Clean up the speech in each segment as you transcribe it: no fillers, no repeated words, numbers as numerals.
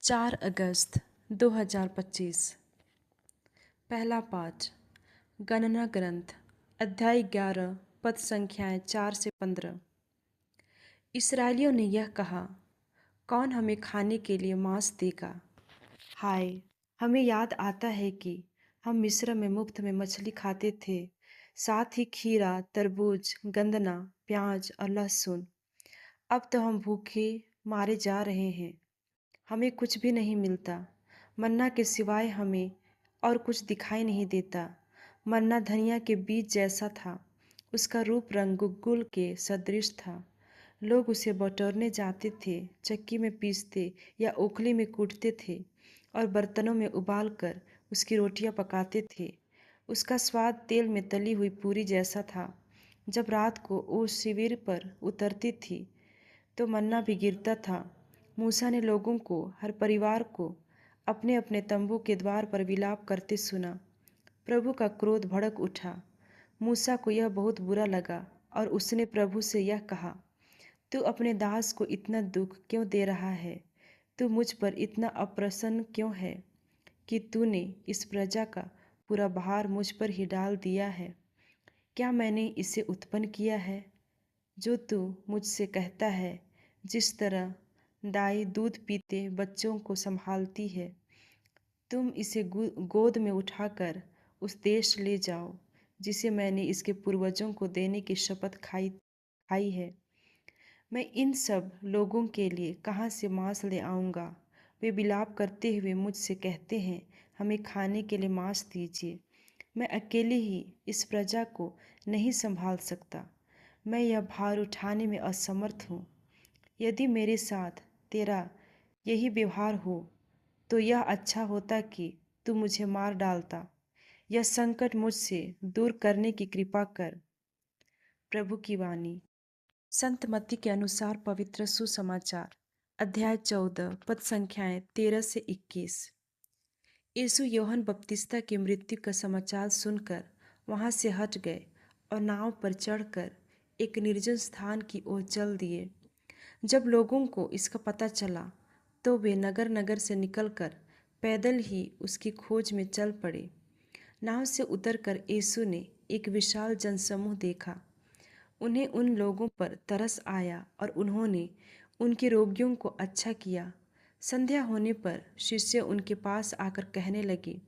4 अगस्त 2025। पहला पाठ। गणना ग्रंथ अध्याय 11 पद संख्याएं 4 से 15। इस्राएलियों ने यह कहा, कौन हमें खाने के लिए मांस देगा? हाय, हमें याद आता है कि हम मिस्र में मुफ्त में मछली खाते थे, साथ ही खीरा, तरबूज, गंदना, प्याज और लहसुन। अब तो हम भूखे मारे जा रहे हैं, हमें कुछ भी नहीं मिलता। मन्ना के सिवाय हमें और कुछ दिखाई नहीं देता। मन्ना धनिया के बीज जैसा था, उसका रूप रंग गुग्गुल के सदृश था। लोग उसे बटोरने जाते थे, चक्की में पीसते या ओखली में कूटते थे और बर्तनों में उबाल कर उसकी रोटियां पकाते थे। उसका स्वाद तेल में तली हुई पूरी जैसा था। जब रात को वो शिविर पर उतरती थी तो मन्ना भी गिरता था। मूसा ने लोगों को, हर परिवार को अपने अपने तंबू के द्वार पर विलाप करते सुना। प्रभु का क्रोध भड़क उठा। मूसा को यह बहुत बुरा लगा और उसने प्रभु से यह कहा, तू अपने दास को इतना दुख क्यों दे रहा है? तू मुझ पर इतना अप्रसन्न क्यों है कि तूने इस प्रजा का पूरा भार मुझ पर ही डाल दिया है? क्या मैंने इसे उत्पन्न किया है? जो तू मुझसे कहता है, जिस तरह दाई दूध पीते बच्चों को संभालती है, तुम इसे गोद में उठाकर उस देश ले जाओ जिसे मैंने इसके पूर्वजों को देने की शपथ खाई है। मैं इन सब लोगों के लिए कहाँ से मांस ले आऊँगा? वे विलाप करते हुए मुझसे कहते हैं, हमें खाने के लिए मांस दीजिए। मैं अकेले ही इस प्रजा को नहीं संभाल सकता, मैं यह भार उठाने में असमर्थ हूँ। यदि मेरे साथ तेरा यही व्यवहार हो तो यह अच्छा होता कि तू मुझे मार डालता। यह संकट मुझसे दूर करने की कृपा कर। प्रभु की वाणी। संत मत्ती के अनुसार पवित्र सुसमाचार अध्याय 14 पद संख्याएं 13 से 21। यीशु यूहन्ना बपतिस्ता की मृत्यु का समाचार सुनकर वहां से हट गए और नाव पर चढ़कर एक निर्जन स्थान की ओर चल दिए। जब लोगों को इसका पता चला तो वे नगर नगर से निकलकर पैदल ही उसकी खोज में चल पड़े। नाव से उतरकर यीशु ने एक विशाल जनसमूह देखा। उन्हें उन लोगों पर तरस आया और उन्होंने उनके रोगियों को अच्छा किया। संध्या होने पर शिष्य उनके पास आकर कहने लगे,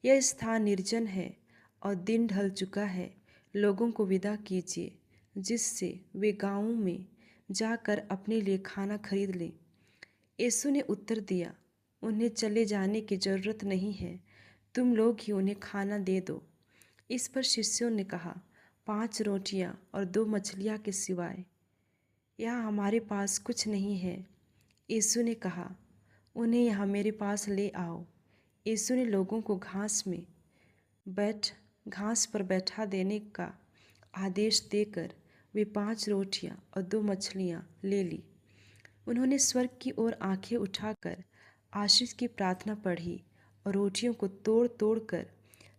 यह स्थान निर्जन है और दिन ढल चुका है, लोगों को विदा कीजिए जिससे वे गांवों में जाकर अपने लिए खाना खरीद लें। यीशु ने उत्तर दिया, उन्हें चले जाने की जरूरत नहीं है, तुम लोग ही उन्हें खाना दे दो। इस पर शिष्यों ने कहा, 5 रोटियां और 2 मछलियां के सिवाय यहाँ हमारे पास कुछ नहीं है। यीशु ने कहा, उन्हें यहाँ मेरे पास ले आओ। यीशु ने लोगों को घास पर बैठा देने का आदेश देकर वे 5 रोटियां और 2 मछलियां ले ली। उन्होंने स्वर्ग की ओर आंखें उठाकर आशीष की प्रार्थना पढ़ी और रोटियों को तोड़ तोड़ कर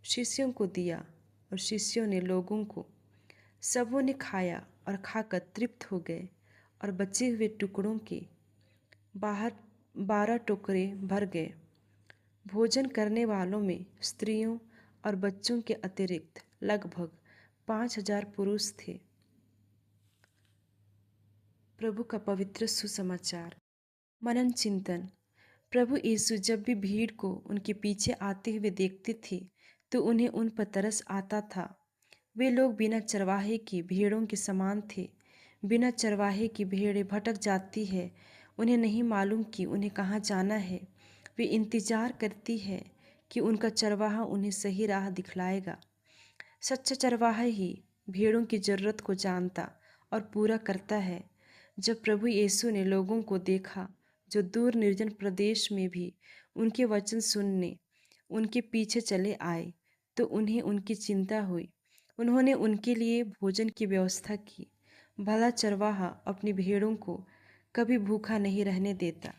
शिष्यों को दिया और शिष्यों ने लोगों को। सबों ने खाया और खाकर तृप्त हो गए और बचे हुए टुकड़ों के 12 टोकरे भर गए। भोजन करने वालों में स्त्रियों और बच्चों के अतिरिक्त लगभग 5,000 पुरुष थे। प्रभु का पवित्र सुसमाचार। मनन चिंतन। प्रभु यीशु जब भी भीड़ को उनके पीछे आते हुए देखते थे तो उन्हें उन पर तरस आता था। वे लोग बिना चरवाहे की भेड़ों के समान थे। बिना चरवाहे की भेड़ें भटक जाती है, उन्हें नहीं मालूम कि उन्हें कहाँ जाना है। वे इंतजार करती है कि उनका चरवाहा उन्हें सही राह दिखलाएगा। सच्चा चरवाहा ही भेड़ों की जरूरत को जानता और पूरा करता है। जब प्रभु यीशु ने लोगों को देखा जो दूर निर्जन प्रदेश में भी उनके वचन सुनने उनके पीछे चले आए तो उन्हें उनकी चिंता हुई। उन्होंने उनके लिए भोजन की व्यवस्था की। भला चरवाहा अपनी भेड़ों को कभी भूखा नहीं रहने देता।